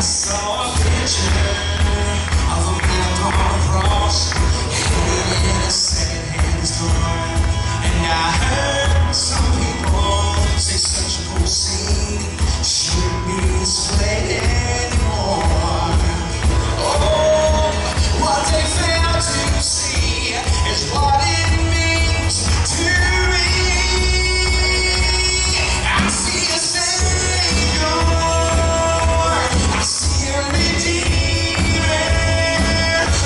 saw a picture of a man on a cross, hanging in a second-hand store. And I heard some people say such a cool scene shouldn't be displayed anymore. Oh, what they failed to see is what it means to me. I see a Savior, I see a Redeemer,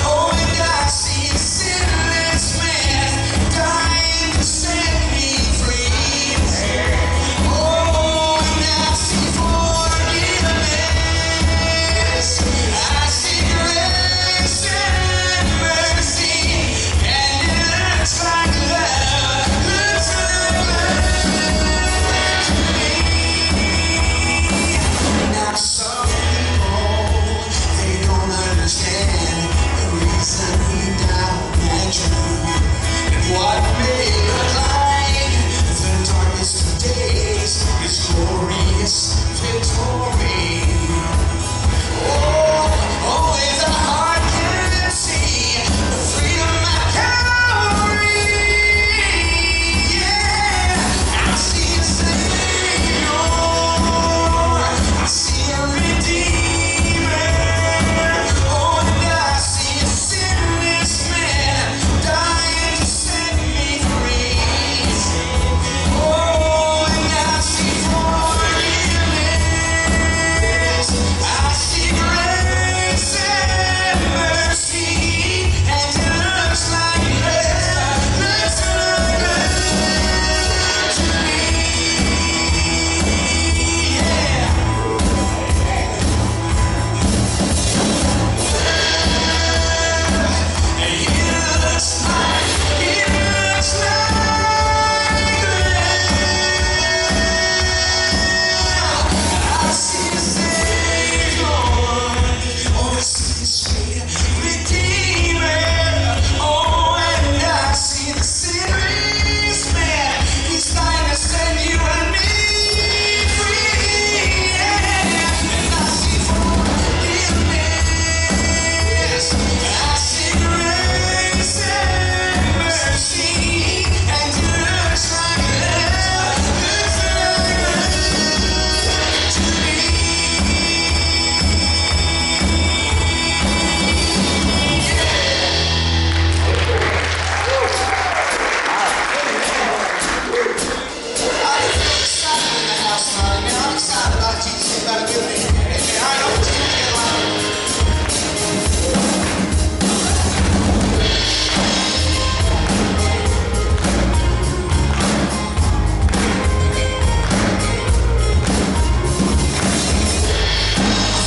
oh, and I see a sinless man dying to set me free. Oh, and I see forgiveness, I see grace and mercy, and it looks like love, looks like love to me. Now some people, they don't understand the reason he died on that tree, and what may look like the darkest of days is glorious victory. Oh, if the heart can see the freedom at Calvary, yeah, I see a Savior, I see a Redeemer, oh, and I see a sinless man dying to set me free. Oh, and I see forgiveness, I see grace and mercy, and it looks like love to me. Yeah. It looks like I see a Savior, oh, I see a sweet Redeemer, oh, and I see the sinless man. He's trying to set you and me free, yeah. And I see forgiveness, I see grace and mercy, and it looks like love, to me. I'm excited in the house tonight, man. I'm excited about Jesus, about a good thing. Amen. All right, over to you, Carolina.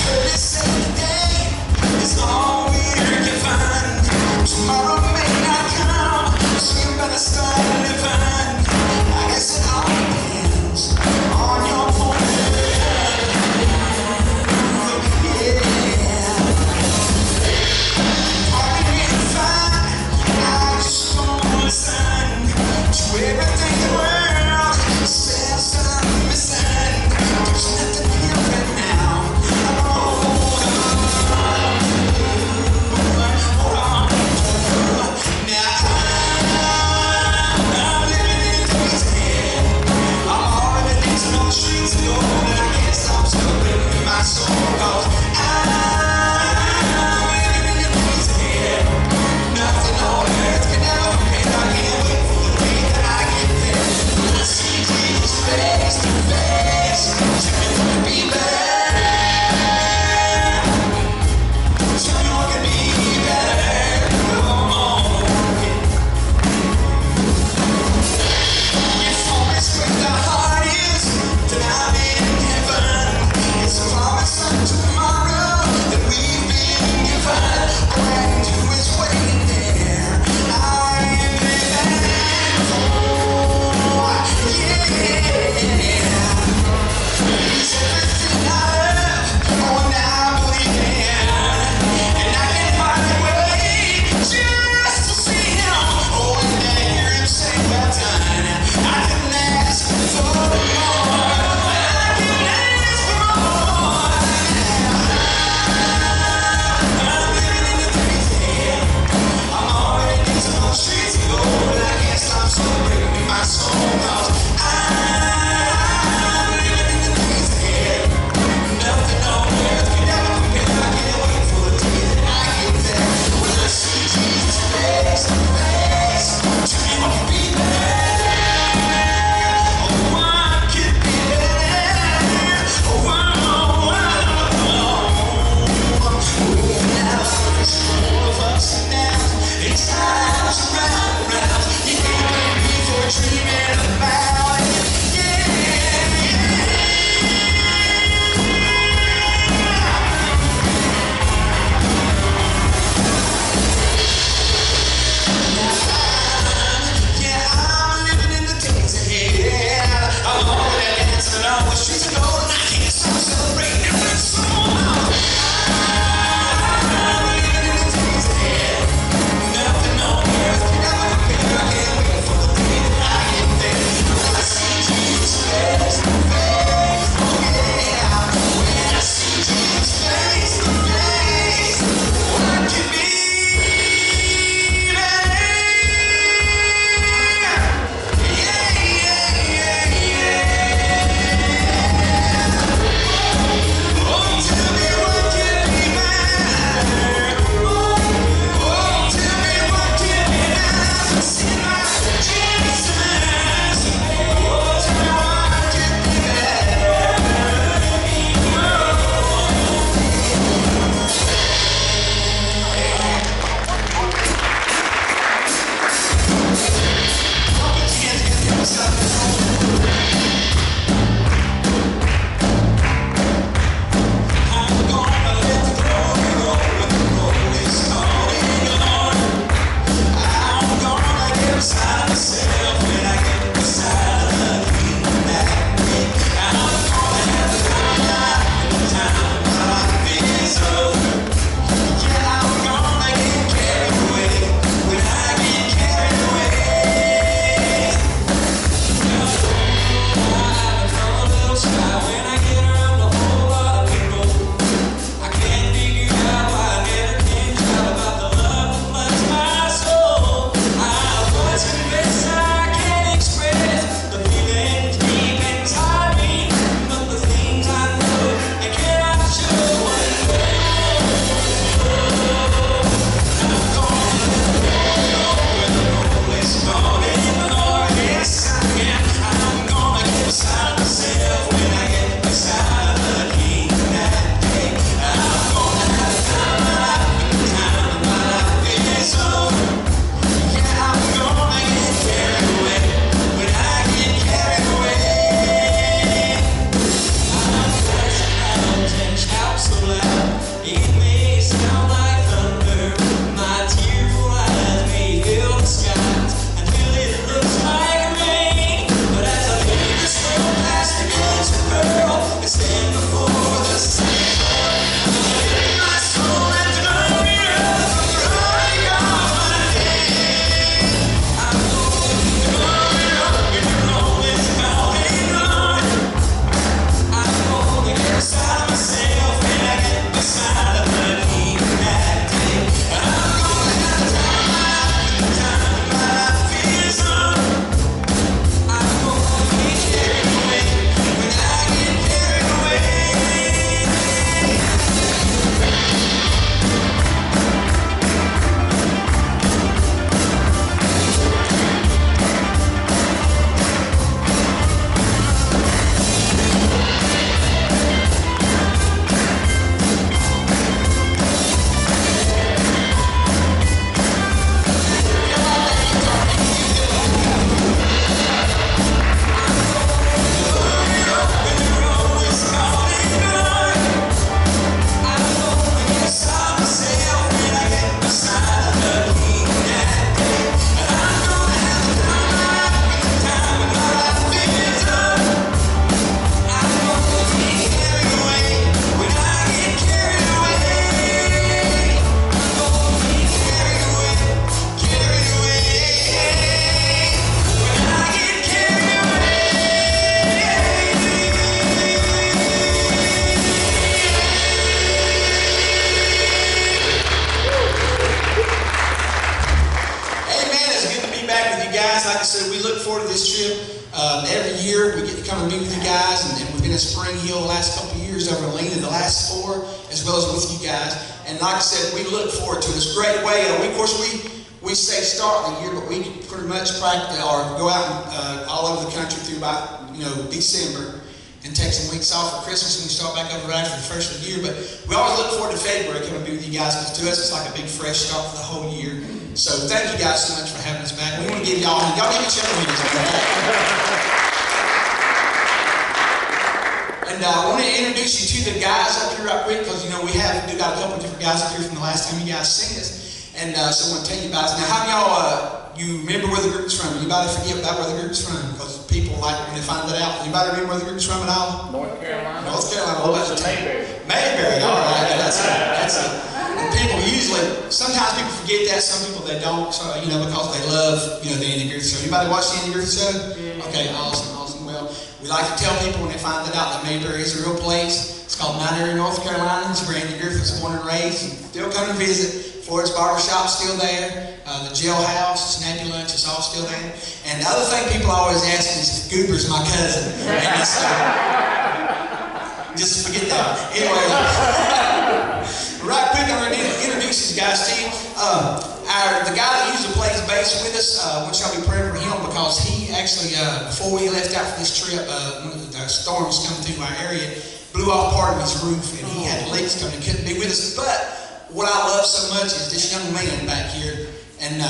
Heard it say today is all we can find. Tomorrow may not come, so you better start living. I guess it all depends on your point of view. Yeah. Party ain't fine, I just don't listen to everything the world says I'm missing. There's nothing here right now. Hold on. Now I'm living in David's head. I'm already dancing on the streets of gold, and I can't stop stirring my soul, 'cause I'm living in David's head. Nothing on earth can ever compare. I can't wait for the day that I get there. I see Jesus face to face. Tell me what can be better. Tell me what can be better. Come on. If always where the heart is, then I'm in heaven. It's a promise unto tomorrow. so loud, it may sound like thunder. My tearful eyes may fill the skies until it looks like rain. But as I leave this world past the gates of pearl and stand before the Savior, my soul and glory of the glory of my name. I'm going up and always calling on. I'm going to get beside myself when I get beside the King that day. I'm going to have time of my life is up. I'm going to get carried away when I get carried away. Like I said, we look forward to this trip. Every year we get to come and meet with you guys, and we've been at Spring Hill the last couple of years, over in Lena the last 4, as well as with you guys. And like I said, we look forward to this great way. Of course, we say start the year, but we pretty much practice or go out all over the country through about December, and take some weeks off for Christmas, and we start back over after the first of the year. But we always look forward to February coming to be with you guys, because to us it's like a big fresh start for the whole year. So thank you guys so much for having us back. We want to give y'all give each other meetings on that. And I want to introduce you to the guys up here right quick, because we got a couple of different guys up here from the last time you guys seen us. And so I want to tell you about it. Now, how many of y'all you remember where the group is from? Anybody forget about where the group is from? Because people like when they find that out. Anybody remember where the group is from at all? North Carolina. North Carolina. Close to Mayberry. Mayberry. All right. That's it. People sometimes people forget that, some people they don't, so, because they love, the Andy Griffith Show. Anybody watch the Andy Griffith Show? Yeah. Okay, awesome. Well, we like to tell people when they find that out that Mayberry is a real place. It's called Mount Airy, North Carolina. It's where Andy Griffith was born and raised. You still come and visit. Florence Barbershop's still there. The jailhouse, Snappy Lunch, it's all still there. And the other thing people always ask me is if Goober's my cousin. And just forget that. Anyway. Right quick, I'm going to introduce these guys to you. The guy that usually plays bass with us, I want y'all to be praying for him, because he actually, before we left out for this trip, the storms coming through my area, blew off part of his roof, and he had leaks coming and couldn't be with us. But what I love so much is this young man back here, and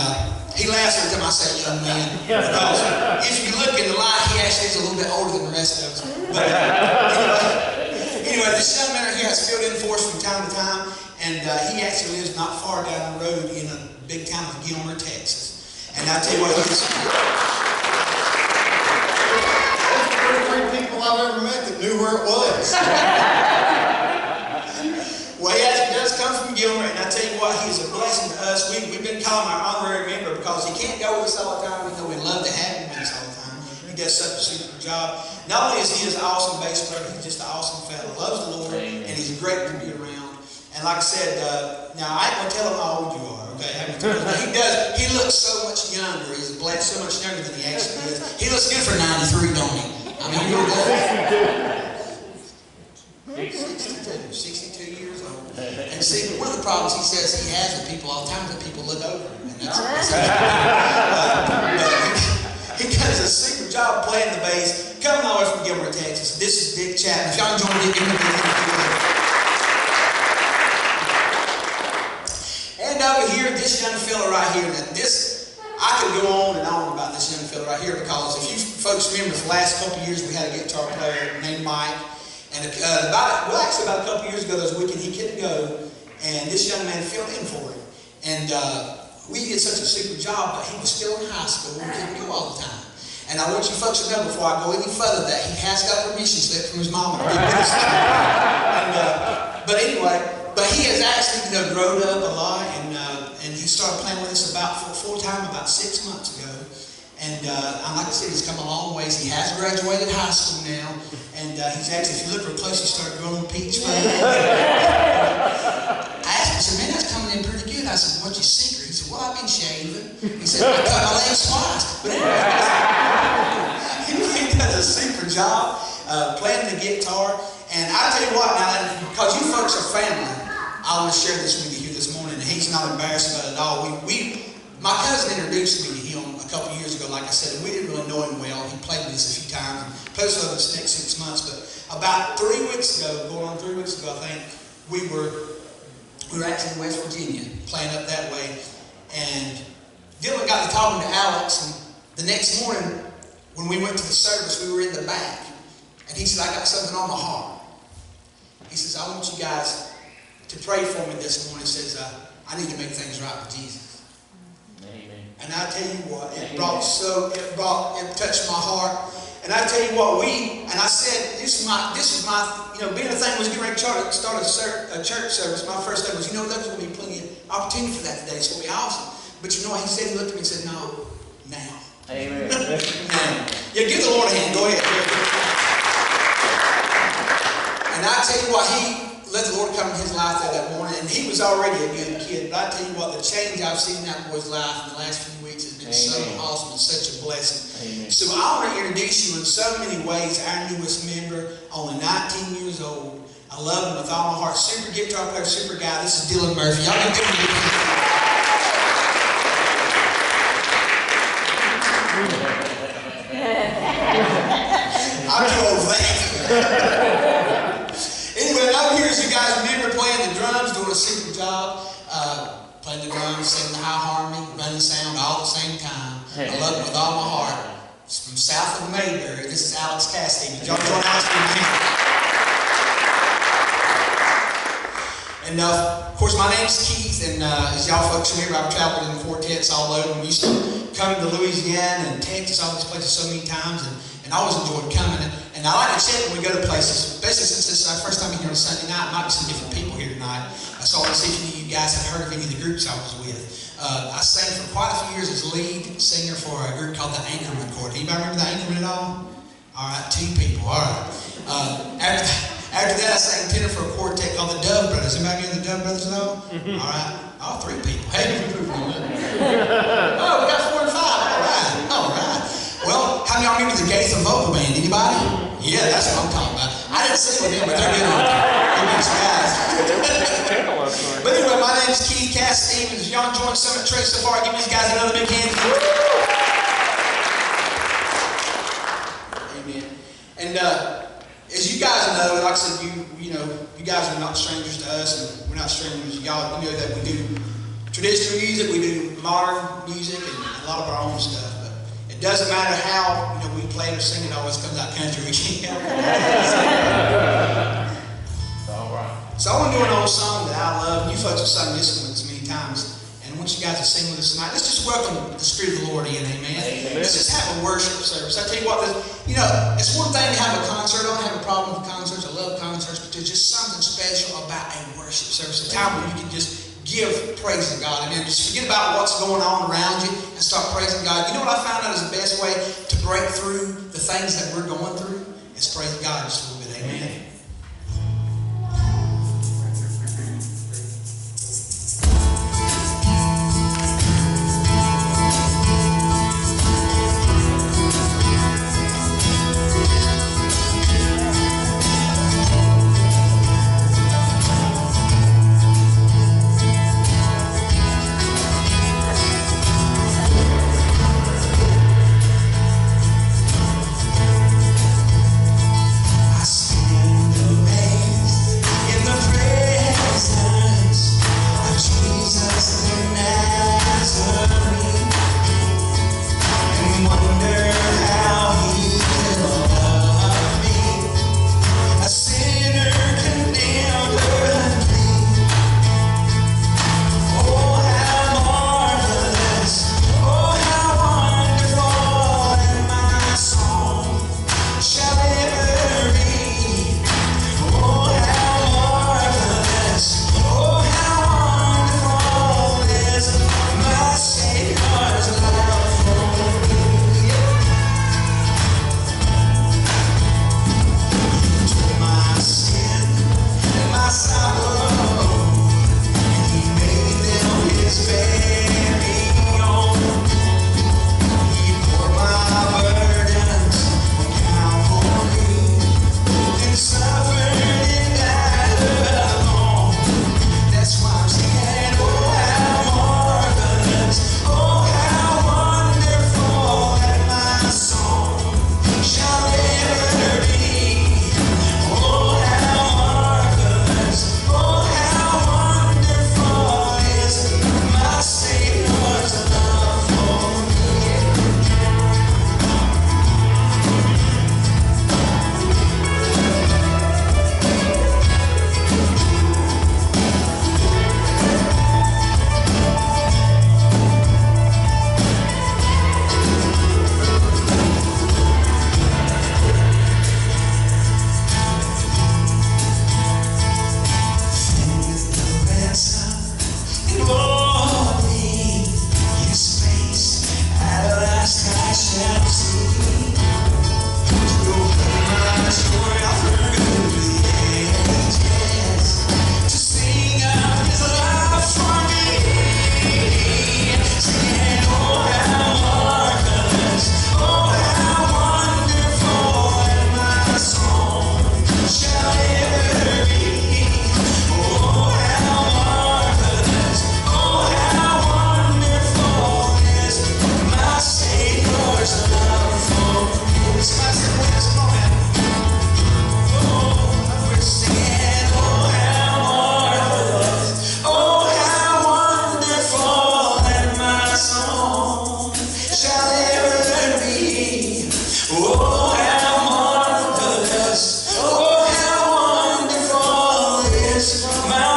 he laughs every time I say young man, because if you look in the light, he actually is a little bit older than the rest of us. But anyway, this young man right here has filled in for us from time to time. And he actually lives not far down the road in a big town of Gilmer, Texas. And I tell you what, There's three people I've ever met that knew where it was. Well, he does come from Gilmer, and I tell you what, he's a blessing to us. We've been calling him our honorary member, because he can't go with us all the time. We'd love to have him with us all the time. He does such a super job. Not only is he an awesome bass player, he's just an awesome fellow. Loves the Lord, and he's great to be around. And like I said, now I ain't going to tell him how old you are, okay? He looks so much younger. He's blessed so much younger than he actually is. He looks good for 93, don't he? I mean, you're good. 62 years old. And see, one of the problems he says he has with people all the time is that people look over him. And he does a super job playing the bass. Coming all the way from Gilmer, Texas. This is Dick Chapman. If y'all enjoyed it, give him a hand. And over here, this young fella right here, I could go on and on about this young fella right here, because if you folks remember, the last couple of years we had a guitar player named Mike, and actually actually about a couple years ago, there was a weekend he couldn't go, and this young man filled in for him. And we did such a super job, but he was still in high school and couldn't go all the time. And I want you folks to know before I go any further that he has got a permission slip from his mom. But anyway, but he has actually grown up a lot, and he started playing with us about full-time about 6 months ago. And like I said, he's come a long ways. He has graduated high school now, and he's actually, if you look real close, he started growing peach fuzz. I asked him, I said, man, that's coming in pretty good. I said, what's your secret? He said, well, I've been shaving. He said, I cut my legs twice. But anyway, he does a super job playing the guitar. And I tell you what, now, because you folks are family, I want to share this with you here this morning, and he's not embarrassed about it at all. My cousin introduced me to him a couple years ago, like I said, and we didn't really know him well. He played with us a few times, and played with us the next 6 months. But about 3 weeks ago, going on 3 weeks ago, I think, we were actually in West Virginia, playing up that way. And Dylan got to talking to Alex, and the next morning, when we went to the service, we were in the back. And he said, I got something on my heart. He says, I want you guys to pray for me this morning. He says, I need to make things right with Jesus. Amen. And I tell you what, it touched my heart. And I tell you what, I said, this is my, being a thing was getting ready to start a church service. My first thing was, there's going to be plenty of opportunity for that today. It's going to be awesome. But he said, he looked at me and said, no, now. Amen. Now. Yeah, give the Lord a hand. Go ahead. And I tell you what, he let the Lord come in his life that morning, and he was already a good kid. But I tell you what, the change I've seen in that boy's life in the last few weeks has been so awesome and such a blessing. Amen. So I want to introduce you in so many ways, our newest member, only 19 years old. I love him with all my heart. Super guitar player, super guy. This is Dylan Murphy. Y'all can give him a big hand. I'm too old for that. Anyway, I'm here as you guys remember playing the drums, doing a super job. Playing the drums, singing the high harmony, running the sound all at the same time. I love it with all my heart. It's from south of Mayberry. This is Alex Cassidy. Y'all join Alex for me. And of course, my name's Keith, and as y'all folks remember, I've traveled in quartets all over. We used to come to Louisiana and Texas, all these places so many times, and I always enjoyed coming. And I like to check when we go to places, especially since this is our first time here on Sunday night. Might be some different people here tonight. So I want to see if any of you guys have heard of any of the groups I was with. I sang for quite a few years as lead singer for a group called the Anchorman Quartet. Anybody remember the Anchorman at all? All right, 2 people. All right. After that, I sang tenor for a quartet called the Dove Brothers. Anybody know the Dove Brothers at all? All right. All 3 people. Hey, oh, we got 4 and 5. All right. All right. Well, how many of y'all remember the Gaither Vocal Band? Anybody? Yeah, that's what I'm talking about. I didn't sing with them, but they're good on it. They're nice guys. But anyway, my name is Keith Cass Stevens. Y'all enjoying Summit Trace so far? Give these guys another big hand. Amen. And as you guys know, like I said, you guys are not strangers to us, and we're not strangers to y'all. You know that we do traditional music, we do modern music, and a lot of our own stuff. It doesn't matter how we play or sing, it always comes out country. We can't help it. All right. So I want to do an old song that I love. You folks have sung this one with us many times, and I want you guys to sing with us tonight. Let's just welcome the Spirit of the Lord in, amen. Let's just have a worship service. I tell you what, it's one thing to have a concert. I don't have a problem with concerts. I love concerts, but there's just something special about a worship service. A time when you can just give praise to God. Amen. Just forget about what's going on around you and start praising God. You know what I found out is the best way to break through the things that we're going through? Is praise God just a little bit. Amen. I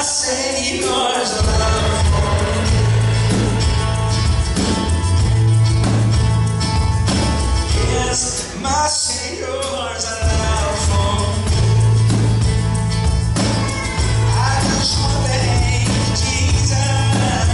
Savior's love for me. Yes, my Savior's love for me. I just want to thank Jesus.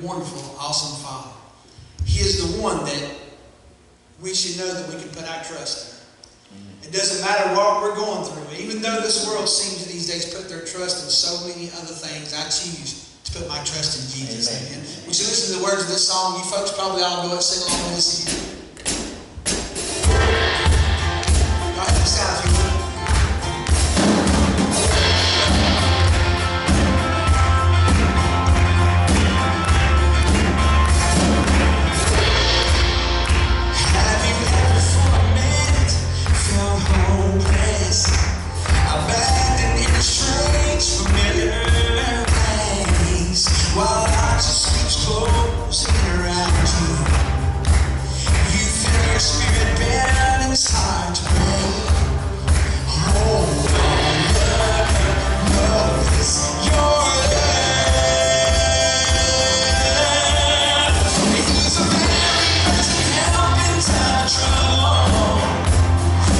wonderful, awesome Father. He is the one that we should know that we can put our trust in. It doesn't matter what we're going through. Even though this world seems these days put their trust in so many other things, I choose to put my trust in Jesus. Amen. Would you listen to the words of this song? You folks probably all know it. Sing along with us again. Go ahead and sound if you will. While I just keeps closing around you, you feel your spirit bend, it's hard to break. Hold on, love, know this, your love. He's a very present help in time of trouble.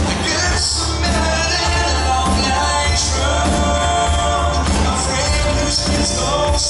A good Samaritan, a long night's road. A friend who spends close.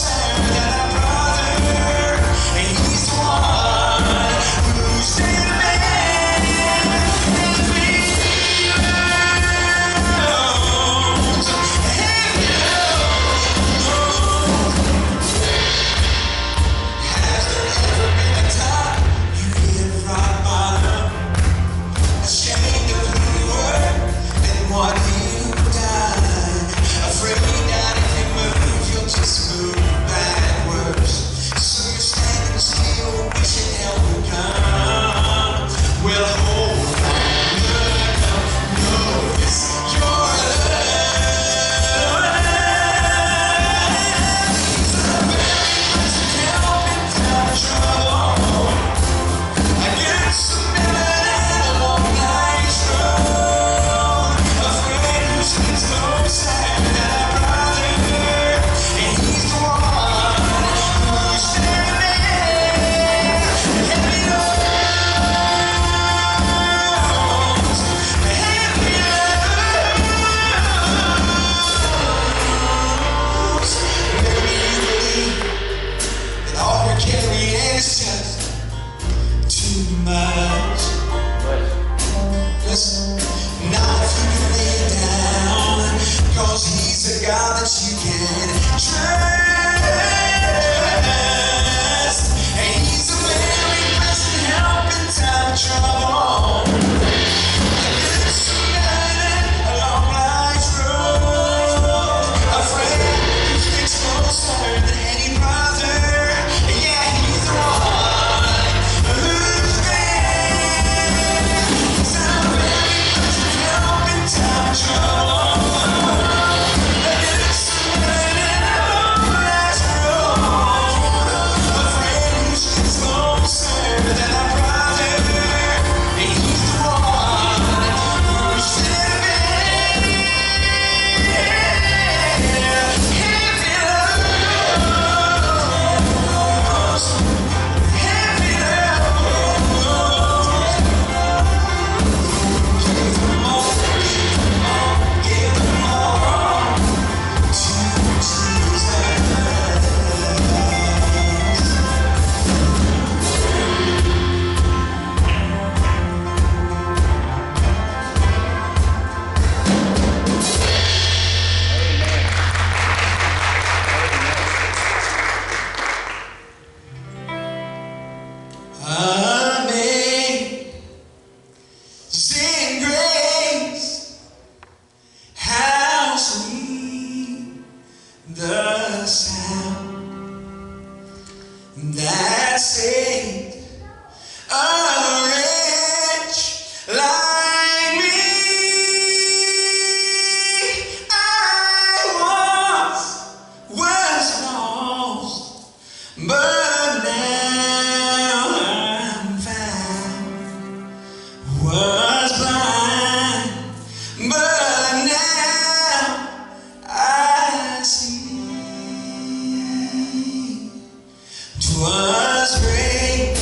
Was great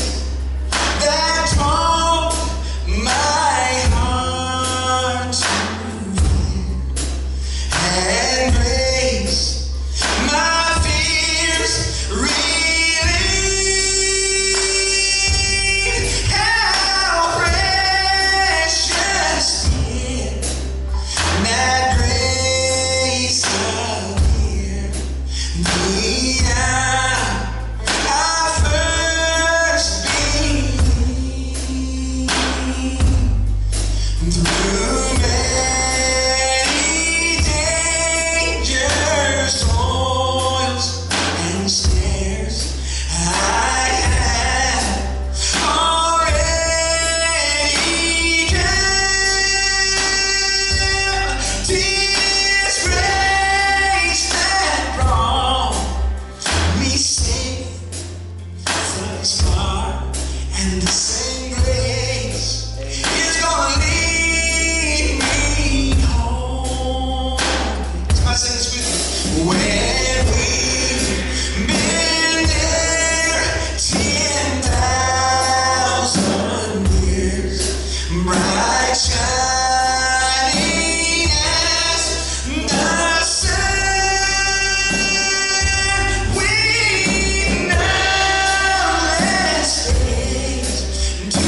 that this far, and the same grace is gonna lead me home. Somebody sing this with me. When we've been there 10,000 years, bright shining as the sun, we now let's raise to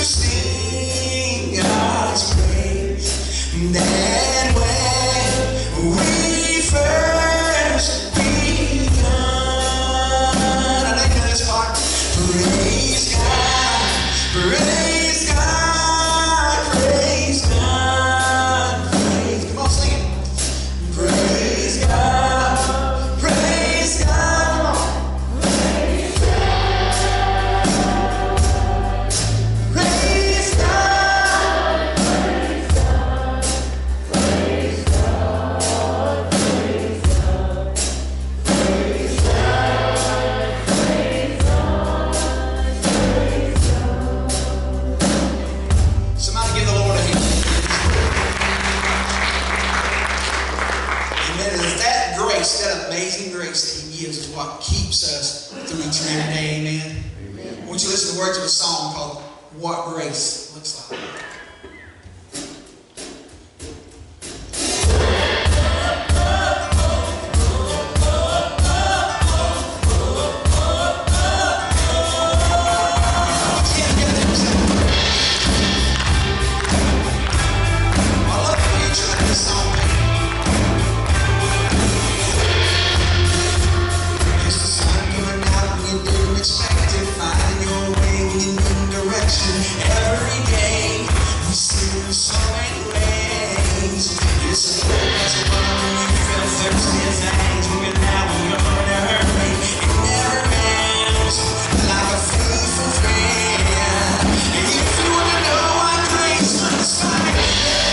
sing God's praise. That when we first begun, I think of this part. Praise God, praise God, praise God, praise. Come on, sing it. Praise God, praise God, praise Somebody give the Lord a hand. Amen. It is that grace, that amazing grace that He gives is what keeps us through each and every day. Amen. I want you to listen to the words of a song called What Grace Looks Like. Every day we sing so many ways. It's a that's a one when you feel thirsty as things moving out when you're in a hurry. It never ends like a faithful friend. If you wanna know what grace looks like,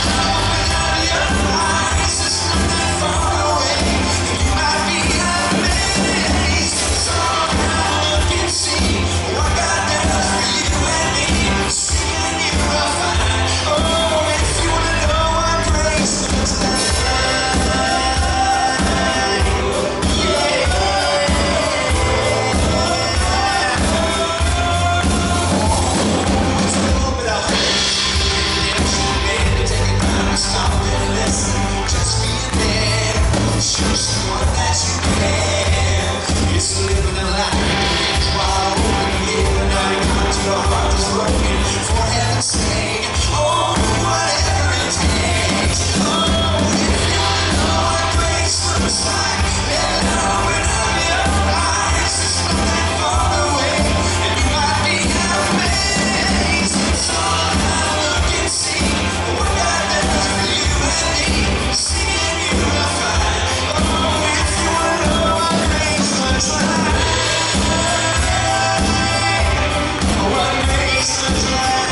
open up your eyes. It's not that far away. You might be amazed. So now look and see what God does for you and me. Seeing you will find. Oh, if you wanna know what grace looks like. It's a little bit of redemption, man, to take a time to stop and listen. Just being there, show someone that you care. It's living a life, it's wide open, giving out and come to your heart that's broken. For heaven's sake, oh, whatever it takes. Oh, if you wanna know what grace looks like, then open up your eyes. It's not that far away, and you might be amazed. So now look and see what God does for you and me. Seeing you will find. Oh, if you wanna know what grace looks like, what grace looks like.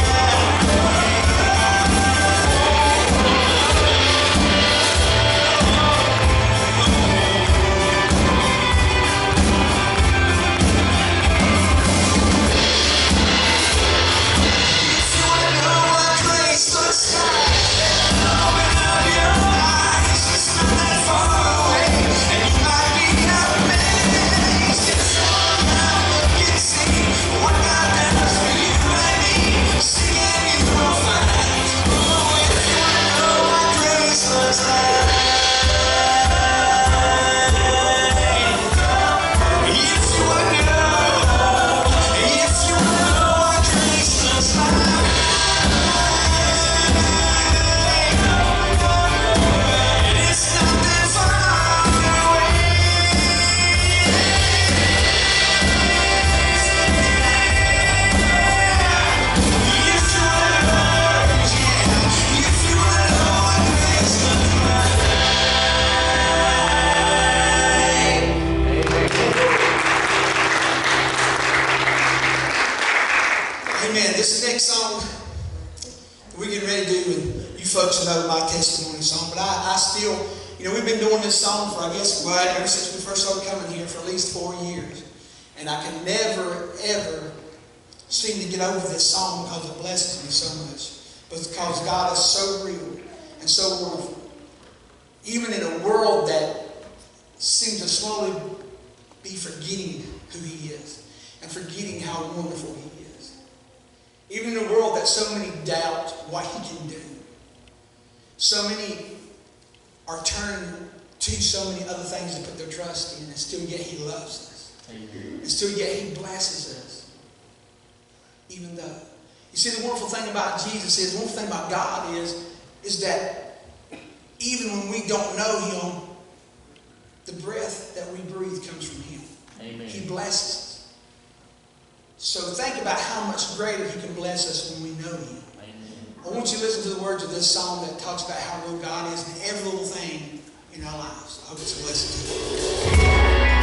If you wanna know what grace looks like, open up your eyes. It's not that far away, and you might be amazed. So now look and see what God does for you and me. Seeing you will find. Oh, if you wanna know what grace looks like. If you wanna know, if you wanna know what grace looks like. It's not that far away. If you wanna know, yeah, if you wanna know what grace looks like. Amen. This next song we're getting ready to do, and you folks know my testimony song, but I still, we've been doing this song for, I guess, ever since we first started coming here for at least 4 years. And I can never, ever seem to get over this song because it blesses me so much. But because God is so real and so wonderful. Even in a world that seems to slowly be forgetting who He is and forgetting how wonderful He is. Even in a world that so many doubt what He can do. So many are turning to so many other things to put their trust in, and still yet He loves us. And still yet He blesses us. Even though. You see, the wonderful thing about Jesus is, the wonderful thing about God is that even when we don't know Him, the breath that we breathe comes from Him. Amen. He blesses us. So think about how much greater He can bless us when we know Him. I want you to listen to the words of this song that talks about how real God is in every little thing in our lives. I hope it's a blessing to you.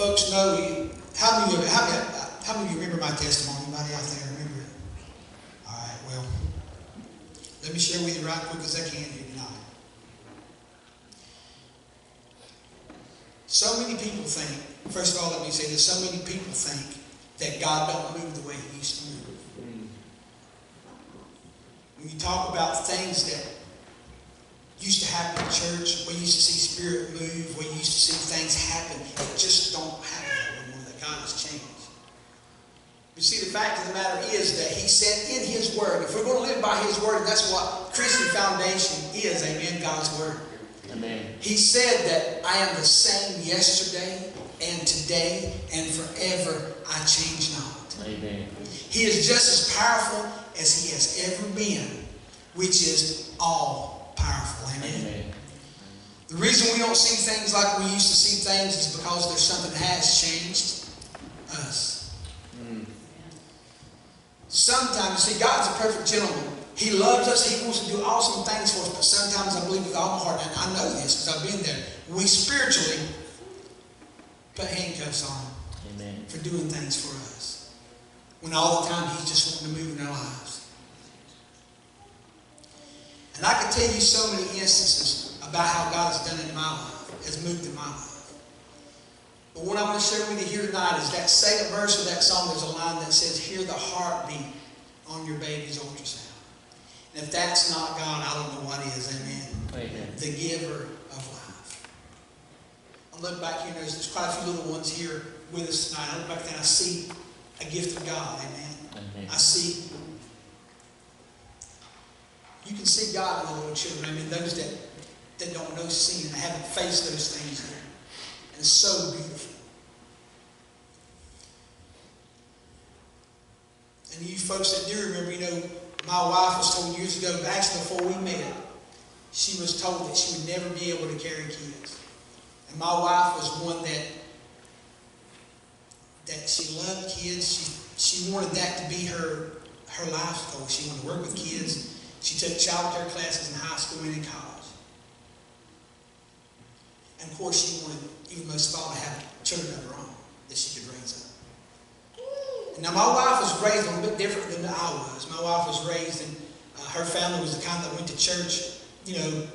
folks know, how many of you remember my testimony? Anybody out there remember it? All right, well, let me share with you right quick as I can here tonight. So many people think, first of all, let me say this, so many people think that God don't move the way He used to move. When you talk about things that used to happen in church, we used to see Spirit move, we used to see things happen, it just don't happen anymore, that God has changed. You see, the fact of the matter is that He said in His Word, if we're going to live by His Word, and that's what Christian foundation is, amen, God's Word. Amen. He said that I am the same yesterday and today and forever, I change not. Amen. He is just as powerful as He has ever been, which is all powerful. Amen. Amen. The reason we don't see things like we used to see things is because there's something that has changed us. Sometimes, see, God's a perfect gentleman. He loves us. He wants to do awesome things for us. But sometimes I believe with all my heart, and I know this because I've been there, we spiritually put handcuffs on Him. Amen. For doing things for us. When all the time He's just wanting to move in our lives. And I can tell you so many instances about how God has done it in my life, has moved in my life. But what I want to share with you here tonight is that second verse of that song. There's a line that says, hear the heartbeat on your baby's ultrasound. And if that's not God, I don't know what is. Amen. Amen. The giver of life. I look back here, there's quite a few little ones here with us tonight. I look back there and I see a gift of God. Amen. Amen. I see, you can see God in the little children. I mean, those that don't know sin and haven't faced those things there. And it's so beautiful. And you folks that do remember, you know, my wife was told years ago, actually before we met, she was told that she would never be able to carry kids. And my wife was one that she loved kids. She wanted that to be her life goal. She wanted to work with kids. She took child care classes in high school and in college. And of course she wanted, even most of all, to have children of her own that she could raise up. Now, my wife was raised a little bit different than I was. My wife was raised in, her family was the kind that went to church, you know,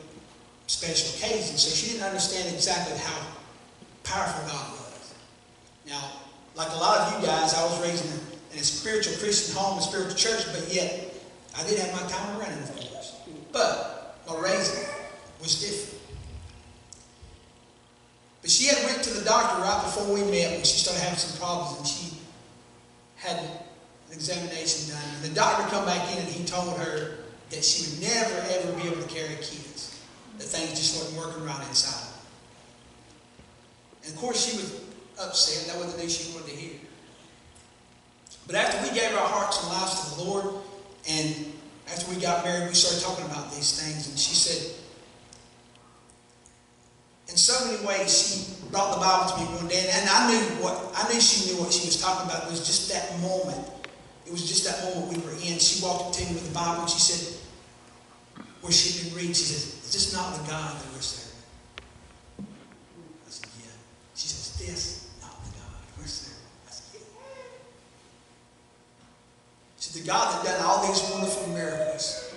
special occasions. So she didn't understand exactly how powerful God was. Now, like a lot of you guys, I was raised in a spiritual Christian home, a spiritual church, but yet I did have my time of running, of course. But my raising was different. But she had went to the doctor right before we met when she started having some problems, and she had an examination done. And the doctor come back in and he told her that she would never, ever be able to carry kids. That things just weren't working right inside. And of course she was upset. That wasn't the news she wanted to hear. But after we gave our hearts and lives to the Lord, and after we got married, we started talking about these things. And she said, in so many ways, she brought the Bible to me one day, and I knew she knew what she was talking about. It was just that moment. It was just that moment we were in. She walked up to me with the Bible, and she said, where she'd been reading, she said, is this not the God that we're serving? I said, yeah. She said, is this not the God we're serving? I said, yeah. She said, the God that done all these wonderful miracles,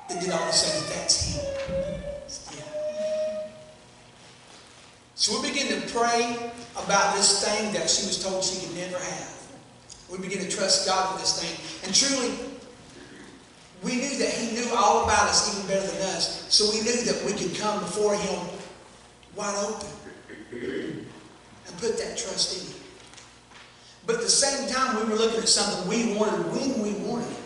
that did all these things, that's Him. I said, yeah. So we began to pray about this thing that she was told she could never have. We began to trust God for this thing. And truly, we knew that He knew all about us even better than us. So we knew that we could come before Him wide open and put that trust in Him. But at the same time, we were looking at something we wanted when we wanted it.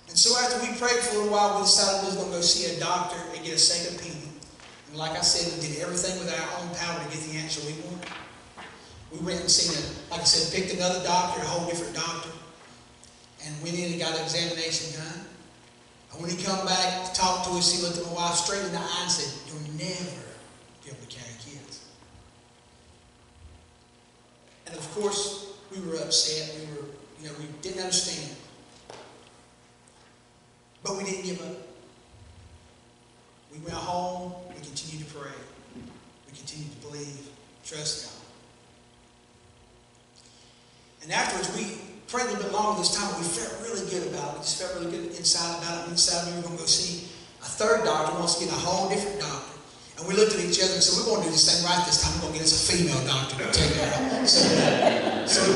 And so after we prayed for a little while, we decided we was going to go see a doctor and get a second opinion. And like I said, we did everything with our own power to get the answer we wanted. We went and seen like I said, picked another doctor, a whole different doctor, and went in and got an examination done. And when he come back to talk to us, he looked at my wife straight in the eye and said, you'll never be able to carry kids. And of course, we were upset. We didn't understand. But we didn't give up. We went home, we continued to pray. We continued to believe, trust God. And afterwards, we prayed a little bit longer this time, but we felt really good about it. We just felt really good inside about it. We decided we were going to go see a third doctor, once again, a whole different looked at each other and said, we're going to do this thing right this time. We're going to get us a female doctor to take care of it. So